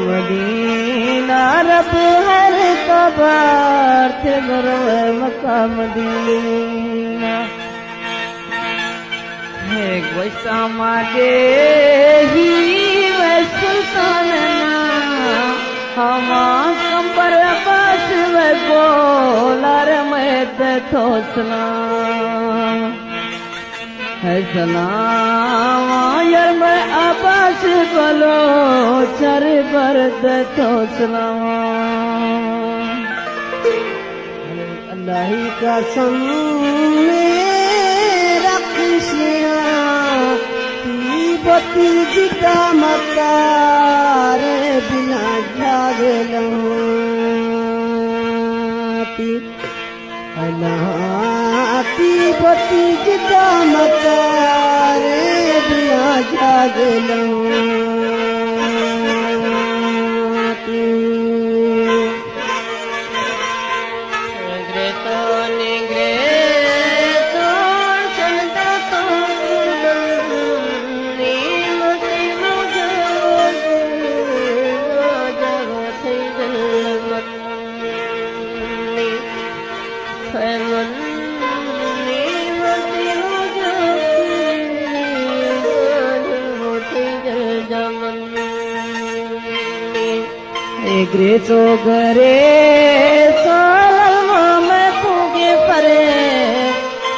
Medina रब हर कबार थे गरव मक्का मदीना है गोसा मागे ही वे सुल्तान हमा कंबर अब्बास वे बोलार मैद थोसला है सलाम यार मैं अब्बास बोलो चर बरद थोसला अल्लाह का सम मेरा खुशियाँ बती जिता मतारे बिना जाग लती अलाती बती जिता मतारे बिना जाग लती ग्रेसो गरे सोलमा में तुगे परे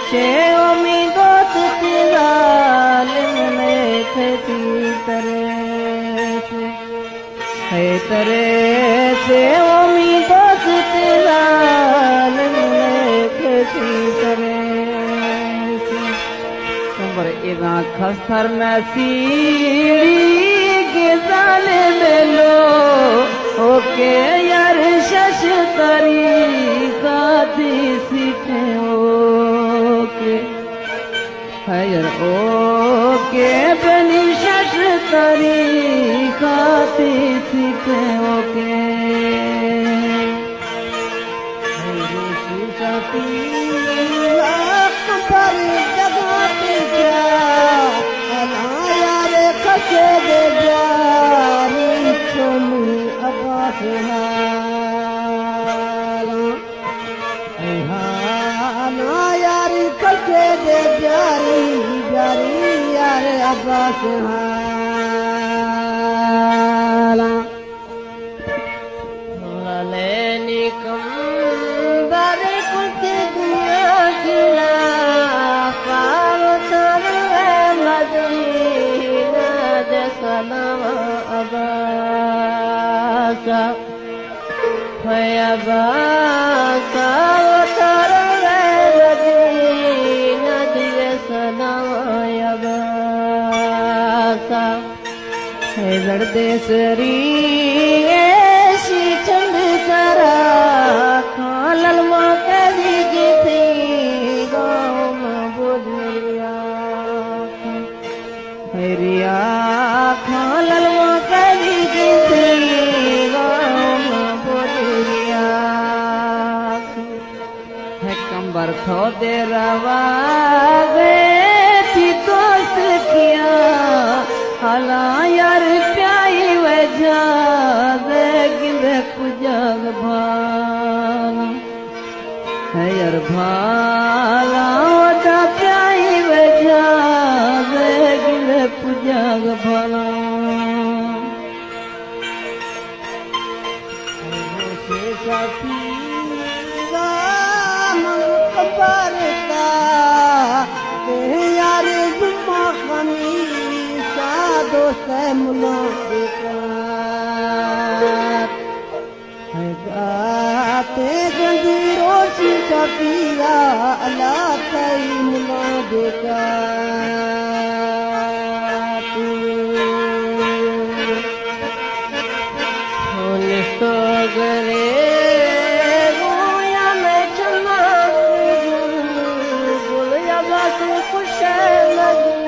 शेओ मी दोस्त जालिम में थी तरे से ओ मी दोस्त जालिम में थी तरे पर इना खस्तर नसीली के जाले में लो ओके यार शश तरीका दी सीखे ओके है यार ओके बनी शश तरीका दी सीखे ओके पर जगह पे क्या यार खसे दे जारी छोमी अब्बास ना यारी खसे दे जारी जारी यार अब्बास लेनी कम बारे कुछ दुआ गिला सलाम अब्बासा अब्बासा उतर मदीना दिए सलाम अब्बासा है जरदेसरी ऐसी चंद सरा खालल मौके दी थी गाँव में बोलिया रिया खालल मौके दी थी गाँव में बोलिया है कंबर थो दे रवा गए थी दोस्त किया हला यार प्याई वजह गिंद कुजाग भाला है यार भाला वटा प्याई वजह गिंद कुजाग भाला से साथी कबरता यार जुम्मा खमी दोस्त मुलाकात है गाते गंजीरों से कपिया अल्लाह कई मुलाकात होने तो गरे गोया में चला गुल या बात खुश लगी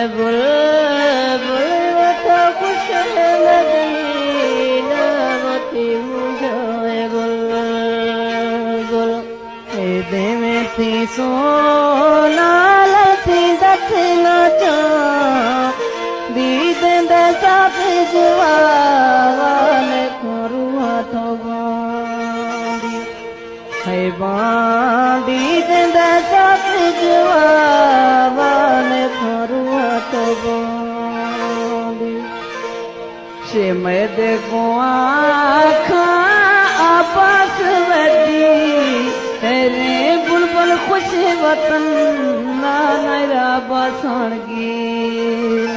बुल बुल तो खुश मदीना मती मुझे बुल बुल दे में थी सोना लती जवान करुआ तो बांडी है बांडी देंदा सब जवान करुआ तो बांडी से मैं देखो आँखा आपस वड्डी तेरे बुलबुल खुश वतन ना नरा बसण गिर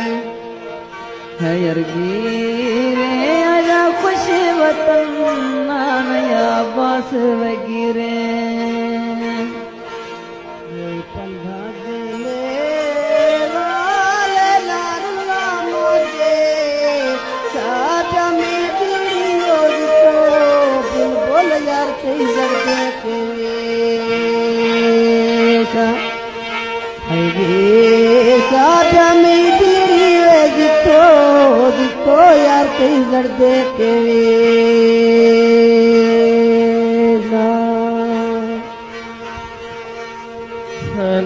है गिरे आजा खुश वतन ना नया बस वगिरे यार कई जगह के साजा में तेरी जितो यार कई जगह के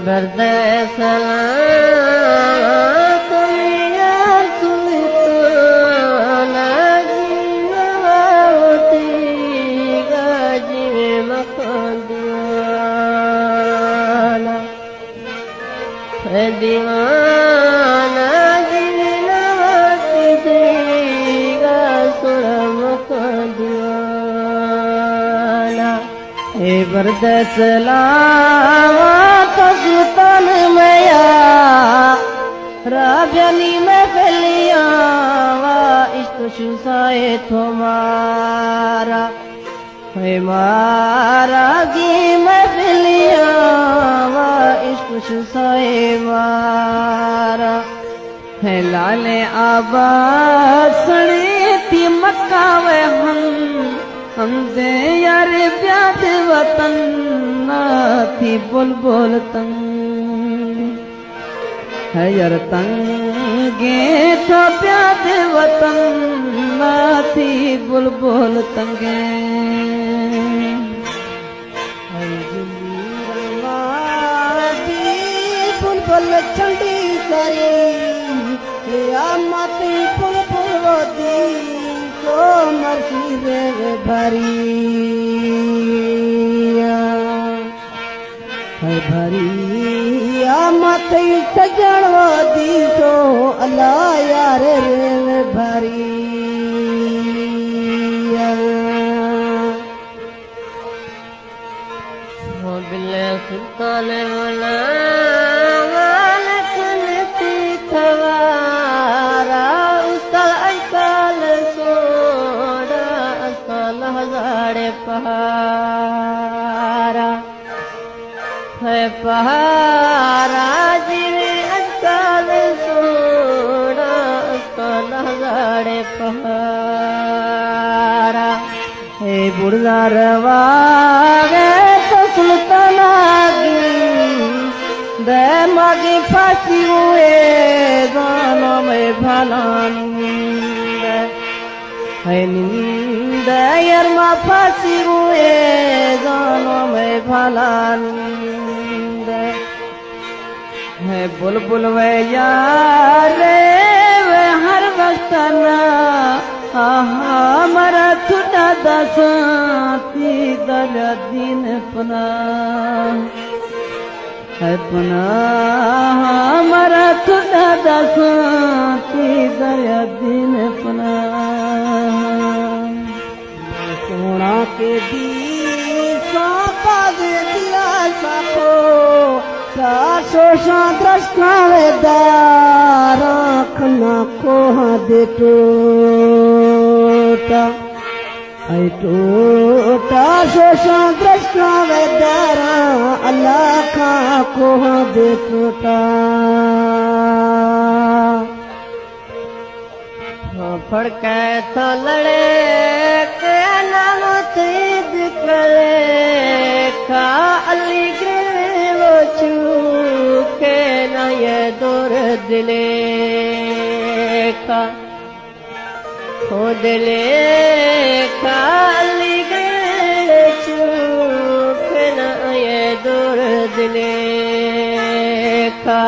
दर्द दीवाना देगा सुरम का दीवाना हे बरदस लावा तो सुतन मया राजनी में फैलियावा इश्क शुसाए तुम्हारा है मारा गी में फैलियावा इश्क शुसाए मारा है लाले आबाद सड़ी थी मक्का वे हम दे यार प्याद वतन ना थी बुलबुल तंग है यार तंगे तो प्याद वतन ना थी बुलबुल तंगे बुलबुल चंडी सारी माती बुलबुल दी तो मर्सी रे भरिया माती सजण दी तो अल्लाह यार रे भरिया बिल्ले सुल्तान वाला पहारा है पहारा जिवे अकाल सोना अकाल हजारे पहारा हे बुढ़ा रवागे तो सुल्ताना दे मागी फांसी हुए गानों में भलानी है निंद यार मा फांसी हुए गानों में भला नींद है बुलबुल वे यार वे हर वक्त ना हमारा छुटा दसाती दल दिन पना है पना हमारा छुटा दसाती दल दिन पना सोना के दी सापा दे दिया सापो शोषा दृष्टा दारखना को दे टोटा है टोटा शोषा दृष्टा दारा अल्लाह का को दे टोटा फड़के तो लड़े के नाम तीद करे खा अली गिरे वो चूके ना ये दूर दिले का हो दिले का अली गिरे चूके ना ये दूर दिले का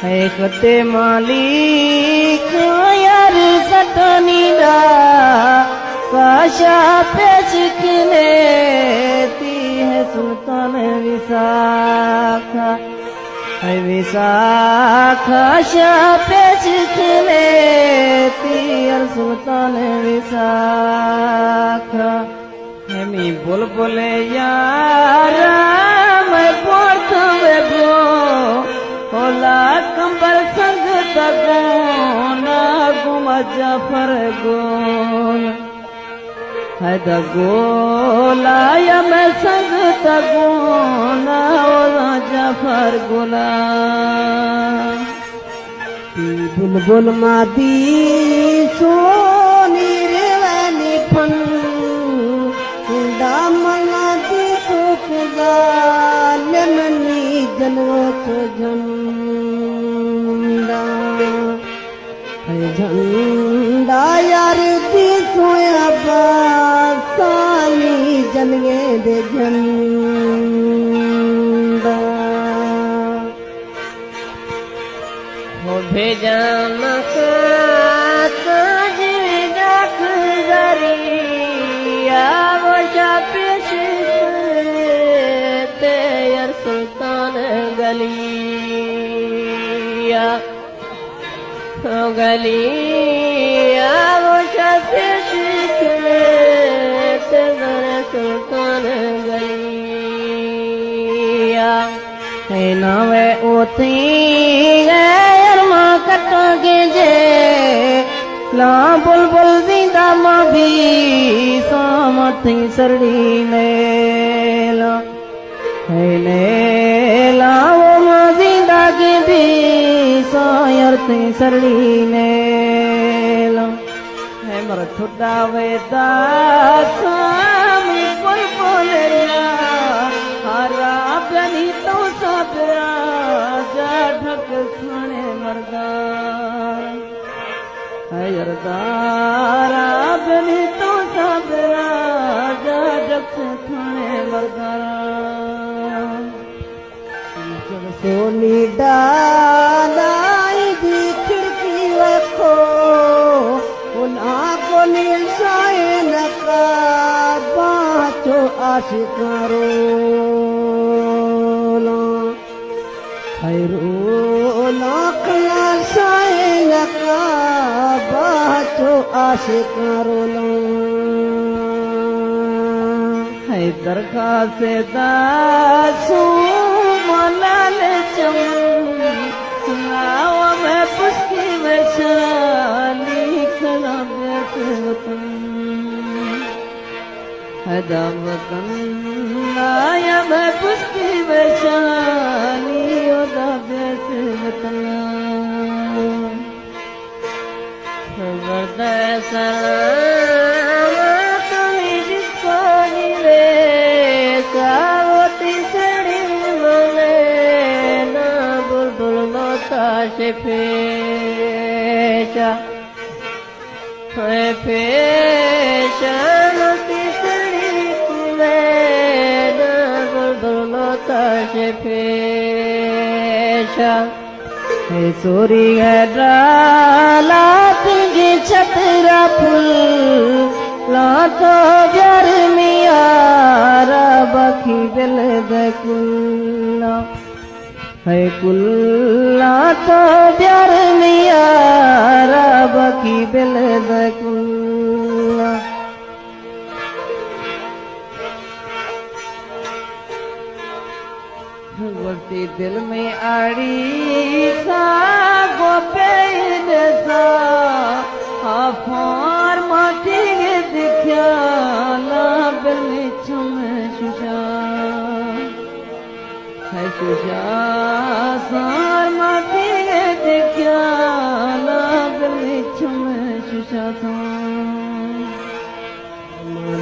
है कते मालिक यार कटनीडा काशा पेश खिलेती है सुल्तान विशाखा है विशाखा शाह पेश खिलेती है सुल्तान विशाखा हेमी बुलबुल यारा मैं पढ़ता गो होला कंबर संग तगो ना गुम जफर गोल है गोला या मैं संग तगो ना ओला जफर गोला बुलबुल मादी सोनी रेवानी फन दामना दी सुखदा लेमनी जनवो तो झंडा है झंडा यार दी सोया बासानी जनगे दे झंडा हो भेजा मका सुल्तान गलिया गलिया वो शफीश सुल्तान गलिया है नावे ओती गैरमा कटोगे जे ला बुलबुल जिंदा माँ भी सामथी सरड़ी नेला है नेला वो माँ जिंदगी भी सायरती सरड़ी नेला है मर ठुडा वेदा सामी बुलबुल हरा बनी तो सब राजा ढक खाने मरदार है यरदारा बनी तो सब राजा ढक खाने मरदार सोनी डालाई दी खिड़की रखो उन आंखों नीलसाए नका बाचो आशिकारो खैरो खला साए नका बाचो आशिकारो है दरगाह से दासू मलाल चमन सुनाओ मैं पुष्की वैशाली खला बेत वतन हदा वतन आया मैं पुष्की वैशाली ओदा बेत वतन खबर सलाम तुम्हें जिसको मिले सावती सड़ी पेशा पेशा नती सड़ी कुमें बुलबुलोता से पेशा है सोरी है डाला तुझे छतरा फूल लातो गर्मियारा बखी दिल दकुल्ला है कुल्ला तो प्यार मियारा बकी बिल दकुल्ला वर्ती दिल में आड़ी सा गोपे सा आफार माटी दिखा ला बिल में छम शुशा है शुशा सार माटी दिखा ला बिल में छम शुशा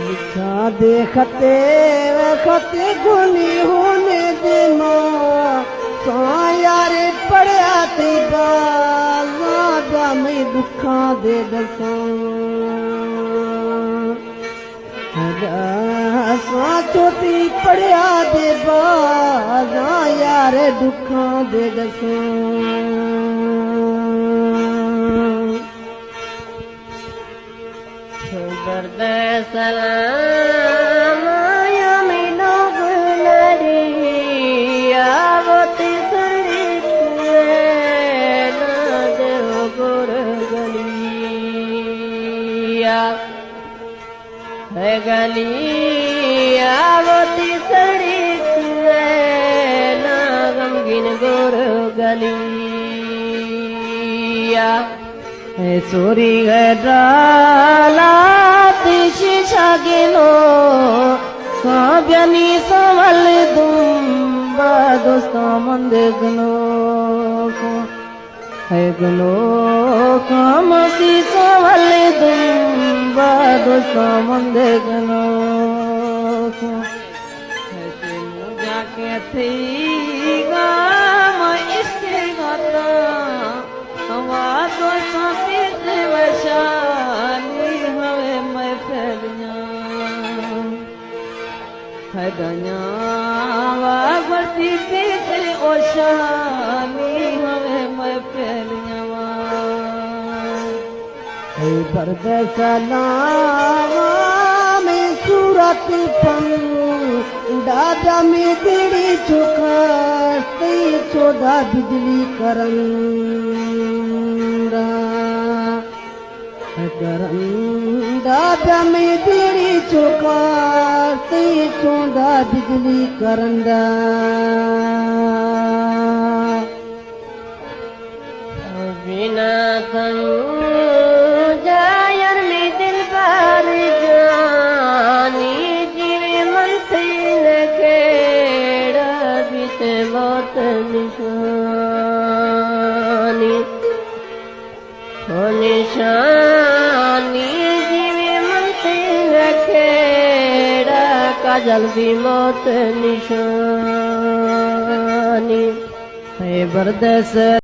लिखा देखते वखते गुनी होने देना यारे पड़िया थी बाजा में दुखा दे दसा छोटी पड़िया दे बाजा यारे दुखा दे दसा बरदे सलाम यमी लोग लड़ी आवती सरित ना देव गुर गलिया है गलिया आवती सरित ना गमगिन गुर गलिया चोरी डाला शीशा गिनो काव्यनी संवल दुम्बा दोस्तों मंद गनो है गनो कामसी संवल दुम्बा दोस्तों मंद गनो जाके थी गाम इसके गाता हवा दोस्तों पीस वशानी हवे मैं फैलिया है दनिया वागवती पीस ओशानी हवे मैं फैलिया है बरदे सलामा में सूरत फन दादा में तेरी चुकाते चौदा बिजली करन दादा में तेरी चुकाते चौदा बिजली करंदा बिना तन जायर में दिल पर जानी जीवे मन तीन केड़ा बीत मौत निशानी निशानी जीवे मन तीन केड़ा काजल भी मौत निशानी है बरदस